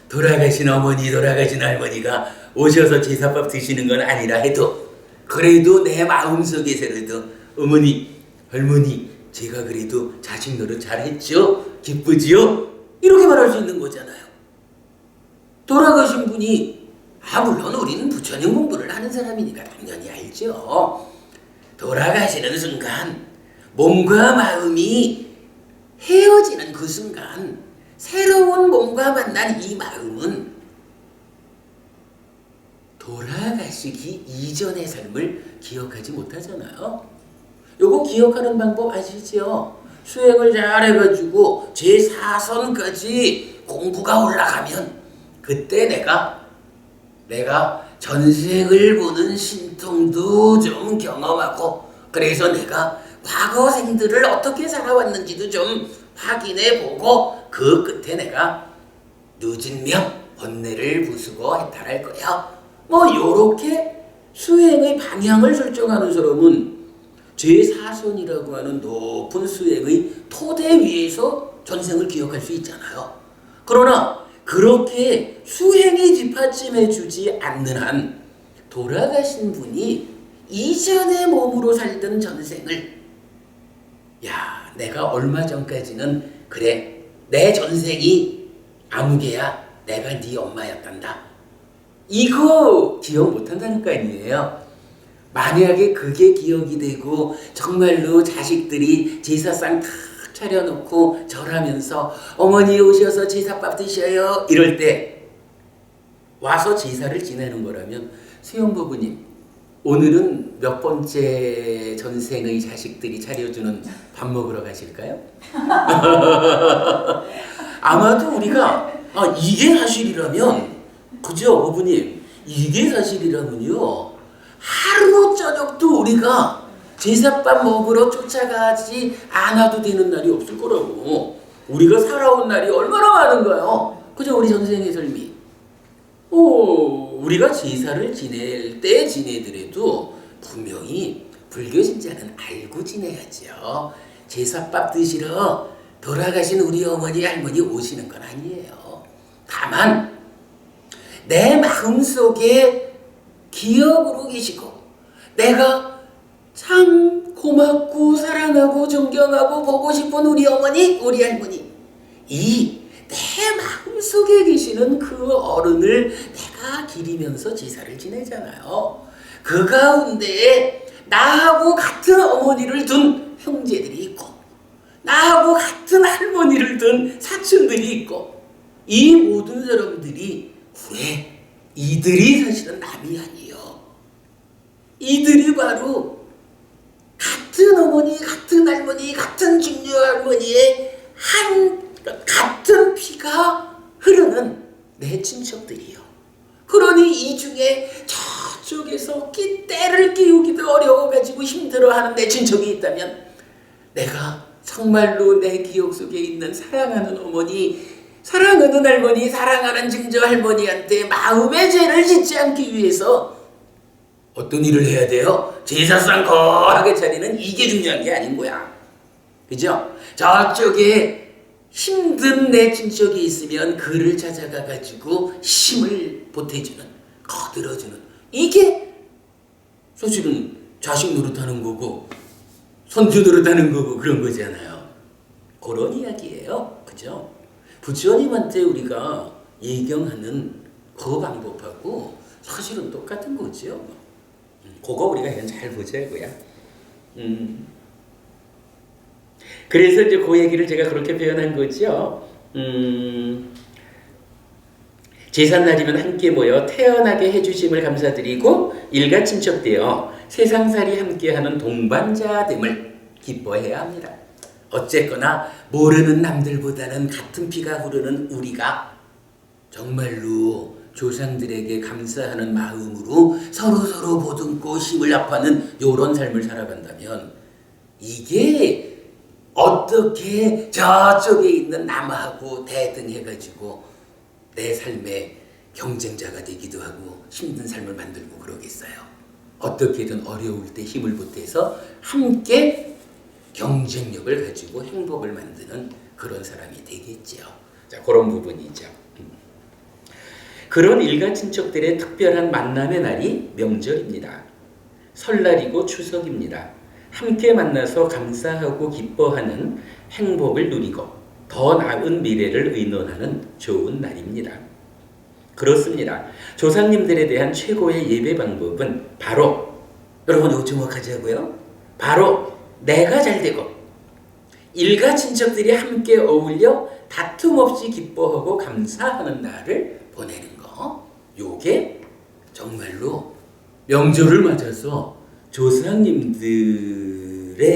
돌아가신 어머니 돌아가신 할머니가 오셔서 제사밥 드시는 건 아니라 해도 그래도 내 마음속에서라도 어머니 할머니 제가 그래도 자식 노릇 잘했죠? 기쁘지요? 이렇게 말할 수 있는 거잖아요. 돌아가신 분이 물론 우리는 부처님 공부를 하는 사람이니까 당연히 알죠. 돌아가시는 순간 몸과 마음이 헤어지는 그 순간 새로운 몸과 만난 이 마음은 돌아가시기 이전의 삶을 기억하지 못하잖아요. 요거 기억하는 방법 아시죠? 수행을 잘 해가지고 제4선까지 공부가 올라가면 그때 내가 전생을 보는 신통도 좀 경험하고 그래서 내가 과거 생들을 어떻게 살아왔는지도 좀 확인해보고 그 끝에 내가 늦은 명 번뇌를 부수고 해탈할 거야. 뭐 요렇게 수행의 방향을 설정하는 사람은 제4선이라고 하는 높은 수행의 토대 위에서 전생을 기억할 수 있잖아요. 그러나 그렇게 수행이 뒷받침해 주지 않는 한 돌아가신 분이 이전의 몸으로 살던 전생을 내가 얼마 전까지는 그래 내 전생이 아무개야 내가 네 엄마였단다 이거 기억 못한다는 거 아니에요. 만약에 그게 기억이 되고 정말로 자식들이 제사상 탁 차려놓고 절하면서 어머니 오셔서 제사밥 드셔요 이럴 때 와서 제사를 지내는 거라면 수영부부님 오늘은 몇 번째 전생의 자식들이 차려주는 밥 먹으러 가실까요? 아마도 우리가 이게 사실이라면 그죠 어부님 이게 사실이라면요 하루 저녁도 우리가 제사밥 먹으러 쫓아가지 않아도 되는 날이 없을 거라고. 우리가 살아온 날이 얼마나 많은가요? 그죠 우리 전생의 삶이. 우리가 제사를 지낼 때 지내더라도 분명히 불교 신자는 알고 지내야죠. 제사밥 드시러 돌아가신 우리 어머니 할머니 오시는 건 아니에요. 다만 내 마음속에 기억으로 계시고 내가 참 고맙고 사랑하고 존경하고 보고 싶은 우리 어머니 우리 할머니 이 내 마음속에 계시는 그 어른을 내가 기리면서 제사를 지내잖아요. 그 가운데에 나하고 같은 어머니를 둔 형제들이 있고 나하고 같은 할머니를 둔 사촌들이 있고 이 모든 사람들이 왜 이들이 사실은 남이 아니에요. 이들이 바로 같은 어머니, 같은 할머니, 같은 중녀 할머니의 같은 피가 흐르는 내 친척들이요. 그러니 이 중에 저쪽에서 때를 끼우기도 어려워가지고 힘들어하는 내 친척이 있다면 내가 정말로 내 기억 속에 있는 사랑하는 어머니, 사랑하는 할머니, 사랑하는 증조 할머니한테 마음의 죄를 짓지 않기 위해서 어떤 일을 해야 돼요? 제사상 거하게 차리는 이게 중요한 게 아닌 거야. 그죠? 저쪽에 힘든 내 친척이 있으면 그를 찾아가 가지고 힘을 보태주는, 거들어주는 이게 사실은 자식 노릇하는 거고 손주 노릇하는 거고 그런 거잖아요. 그런 이야기예요. 그죠? 부처님한테 우리가 예경하는 그 방법하고 사실은 똑같은 거죠. 그거 우리가 그냥 잘 보자고요. 그래서 이제 그 얘기를 제가 그렇게 표현한 거죠. 제삿날이면 함께 모여 태어나게 해주심을 감사드리고 일가 친척되어 세상살이 함께하는 동반자됨을 기뻐해야 합니다. 어쨌거나 모르는 남들보다는 같은 피가 흐르는 우리가 정말로 조상들에게 감사하는 마음으로 서로서로 보듬고 힘을 합하는 이런 삶을 살아간다면 이게 어떻게 저쪽에 있는 남하고 대등해가지고 내 삶의 경쟁자가 되기도 하고 힘든 삶을 만들고 그러겠어요. 어떻게든 어려울 때 힘을 보태서 함께 경쟁력을 가지고 행복을 만드는 그런 사람이 되겠죠. 자, 그런 부분이죠. 그런 일가 친척들의 특별한 만남의 날이 명절입니다. 설날이고 추석입니다. 함께 만나서 감사하고 기뻐하는 행복을 누리고 더 나은 미래를 의논하는 좋은 날입니다. 그렇습니다. 조상님들에 대한 최고의 예배 방법은 바로, 여러분 이거 주목하자고요. 바로 내가 잘되고 일가 친척들이 함께 어울려 다툼 없이 기뻐하고 감사하는 날을 보내는 거. 요게 정말로 명절을 맞아서 조상님들에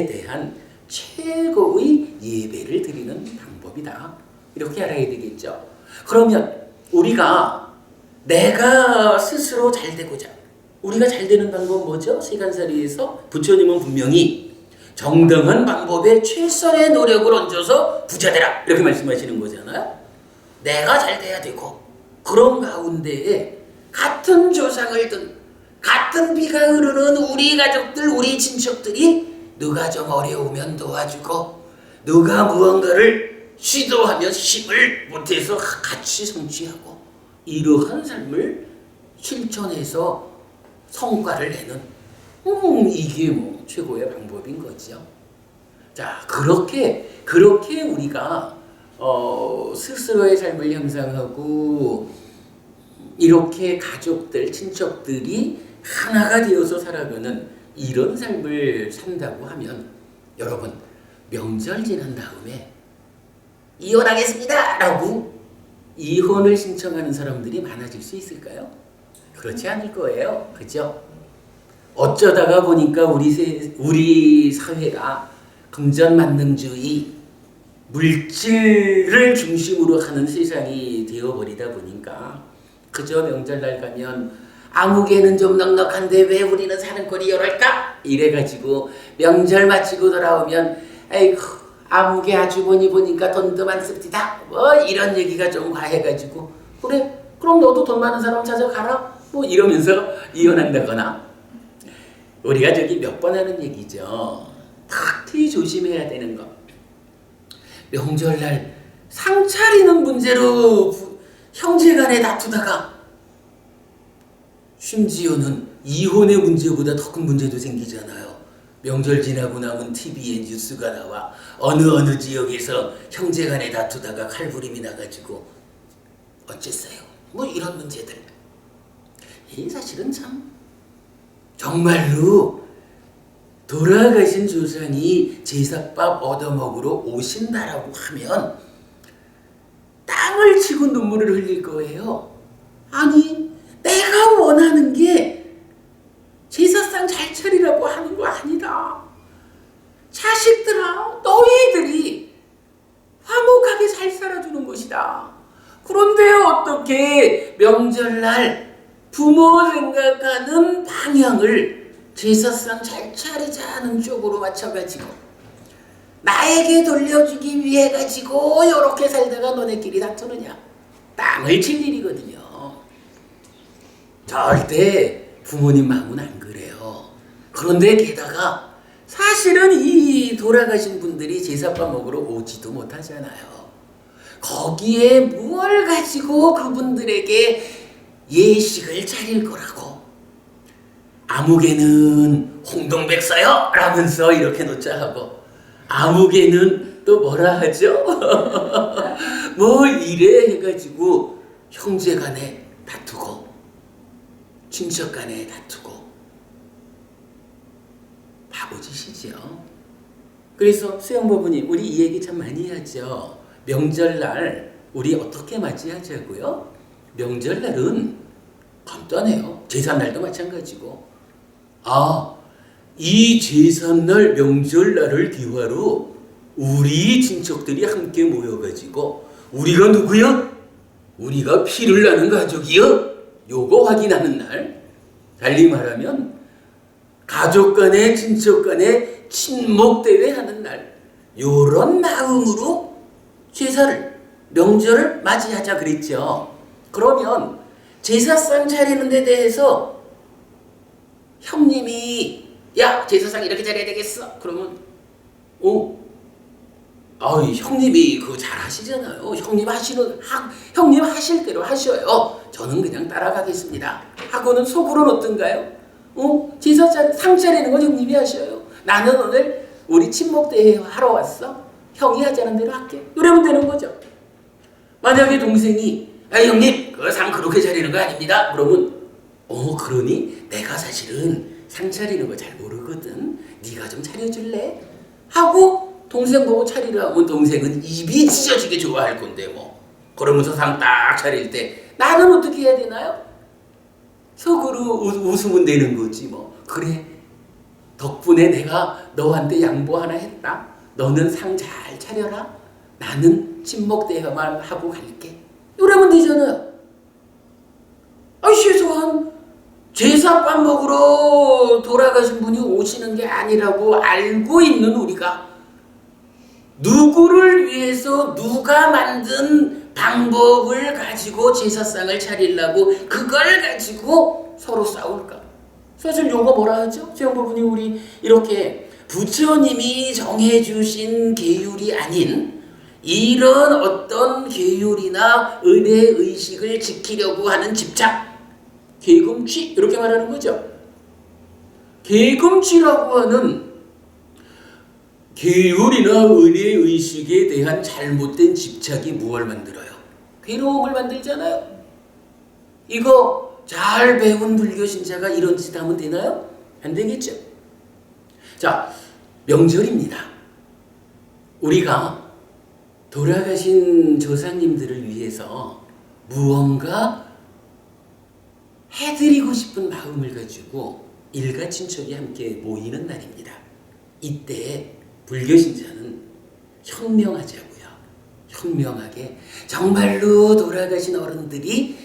대한 최고의 예배를 드리는 방법이다. 이렇게 알아야 되겠죠. 그러면 우리가 내가 스스로 잘 되고자, 우리가 잘 되는 방법은 뭐죠? 세간살이에서 부처님은 분명히 정당한 방법에 최선의 노력을 얹어서 부자되라 이렇게 말씀하시는 거잖아요. 내가 잘 돼야 되고 그런 가운데에 같은 조상을 둔 같은 피가 흐르는 우리 가족들, 우리 친척들이 누가 좀 어려우면 도와주고 누가 무언가를 시도하면 힘을 못해서 같이 성취하고 이러한 삶을 실천해서 성과를 내는 이게 뭐 최고의 방법인 거죠. 자, 그렇게 우리가 스스로의 삶을 향상하고 이렇게 가족들, 친척들이 하나가 되어서 살아가는 이런 삶을 산다고 하면 여러분 명절 지난 다음에 이혼하겠습니다 라고 이혼을 신청하는 사람들이 많아질 수 있을까요? 그렇지 않을 거예요. 그죠? 어쩌다가 보니까 우리 사회가 금전만능주의, 물질을 중심으로 하는 세상이 되어버리다 보니까 그저 명절날 가면 아무개는 좀 넉넉한데 왜 우리는 사는 꼴이 이럴까? 이래가지고 명절 마치고 돌아오면 아이고 아무개 아주머니 보니까 돈도 많습니다. 뭐 이런 얘기가 좀 과해가지고 그래 그럼 너도 돈 많은 사람 찾아가라 뭐 이러면서 이혼한다거나 우리가 저기 몇 번 하는 얘기죠. 특히 조심해야 되는 거. 명절날 상 차리는 문제로 형제간에 다투다가 심지어는 이혼의 문제보다 더 큰 문제도 생기잖아요. 명절 지나고 나면 TV에 뉴스가 나와 어느 지역에서 형제간에 다투다가 칼부림이 나가지고 어쨌어요. 뭐 이런 문제들. 이 사실은 참 정말로 돌아가신 조상이 제사밥 얻어먹으러 오신다라고 하면 땅을 치고 눈물을 흘릴 거예요. 아니 내가 원하는 게 제사상 잘 차리라고 하는 거 아니다. 자식들아 너희들이 화목하게 잘 살아주는 것이다. 그런데 어떻게 명절날 부모 생각하는 방향을 제사상 잘 차리자는 쪽으로 맞춰가지고 나에게 돌려주기 위해 가지고 이렇게 살다가 너네끼리 다투느냐. 땅을 칠 일이거든요. 절대 부모님 마음은 안 그래요. 그런데 게다가 사실은 이 돌아가신 분들이 제사밥 먹으러 오지도 못하잖아요. 거기에 무엇을 가지고 그분들에게 예식을 차릴 거라고. 아무개는 홍동백서요 라면서 이렇게 놓자 하고 아무개는 또 뭐라 하죠? 뭐 이래 해가지고 형제간에 다투고 친척간에 다투고 바보짓이죠. 그래서 수영법부님 우리 이 얘기 참 많이 하죠. 명절날 우리 어떻게 맞이하자고요? 명절날은 간단해요. 제삿날도 마찬가지고 이 제삿날 명절날을 기화로 우리 친척들이 함께 모여가지고 우리가 누구요? 우리가 피를 나는 가족이요? 요거 확인하는 날. 달리 말하면 가족 간에 친척 간에 친목대회 하는 날. 요런 마음으로 제사를 명절을 맞이하자 그랬죠. 그러면 제사상 차리는 데 대해서 형님이 야 제사상 이렇게 차려야 되겠어. 그러면 형님이 그거 잘 하시잖아요. 형님 하실 대로 하셔요. 저는 그냥 따라가겠습니다. 하고는 속으로는 어떤가요? 제사상 차리는 건 형님이 하셔요. 나는 오늘 우리 친목대회 하러 왔어. 형이 하자는 대로 할게. 이러면 되는 거죠. 만약에 동생이 형님 그 상 그렇게 차리는 거 아닙니다. 그러면 그러니 내가 사실은 상 차리는 거 잘 모르거든. 네가 좀 차려줄래? 하고 동생 보고 차리라 하면 동생은 입이 찢어지게 좋아할 건데 뭐. 그러면서 상 딱 차릴 때 나는 어떻게 해야 되나요? 속으로 웃으면 되는 거지 뭐. 그래, 덕분에 내가 너한테 양보 하나 했다. 너는 상 잘 차려라. 나는 친목대화만 하고 갈게. 이러면 되잖아요. 최소한 제사밥 먹으러 돌아가신 분이 오시는 게 아니라고 알고 있는 우리가 누구를 위해서 누가 만든 방법을 가지고 제사상을 차리려고 그걸 가지고 서로 싸울까? 사실 요거 뭐라 하죠? 최영보분이 우리 이렇게 부처님이 정해주신 계율이 아닌 이런 어떤 계율이나 의례의식을 지키려고 하는 집착, 계금취 이렇게 말하는 거죠. 계금취라고 하는 계율이나 의례의식에 대한 잘못된 집착이 무엇을 만들어요? 괴로움을 만들잖아요. 이거 잘 배운 불교 신자가 이런 짓 하면 되나요? 안 되겠죠. 자, 명절입니다. 우리가 돌아가신 조상님들을 위해서 무언가 해드리고 싶은 마음을 가지고 일가 친척이 함께 모이는 날입니다. 이때 불교 신자는 현명하자고요. 현명하게 정말로 돌아가신 어른들이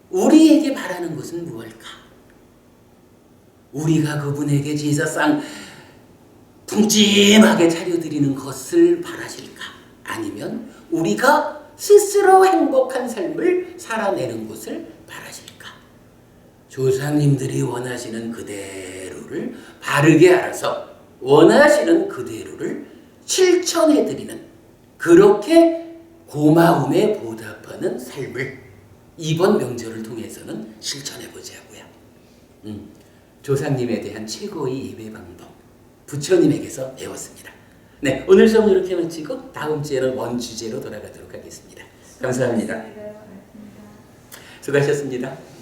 우리에게 바라는 것은 무엇일까? 우리가 그분에게 제사상 푸짐하게 차려드리는 것을 바라실까? 아니면 우리가 스스로 행복한 삶을 살아내는 것을 바라실까? 조상님들이 원하시는 그대로를 바르게 알아서 원하시는 그대로를 실천해드리는 그렇게 고마움에 보답하는 삶을 이번 명절을 통해서는 실천해보자고요. 조상님에 대한 최고의 예배 방법 부처님에게서 배웠습니다. 네, 오늘 수업 이렇게 마치고 다음 주에는 원 주제로 돌아가도록 하겠습니다. 감사합니다. 수고하셨습니다.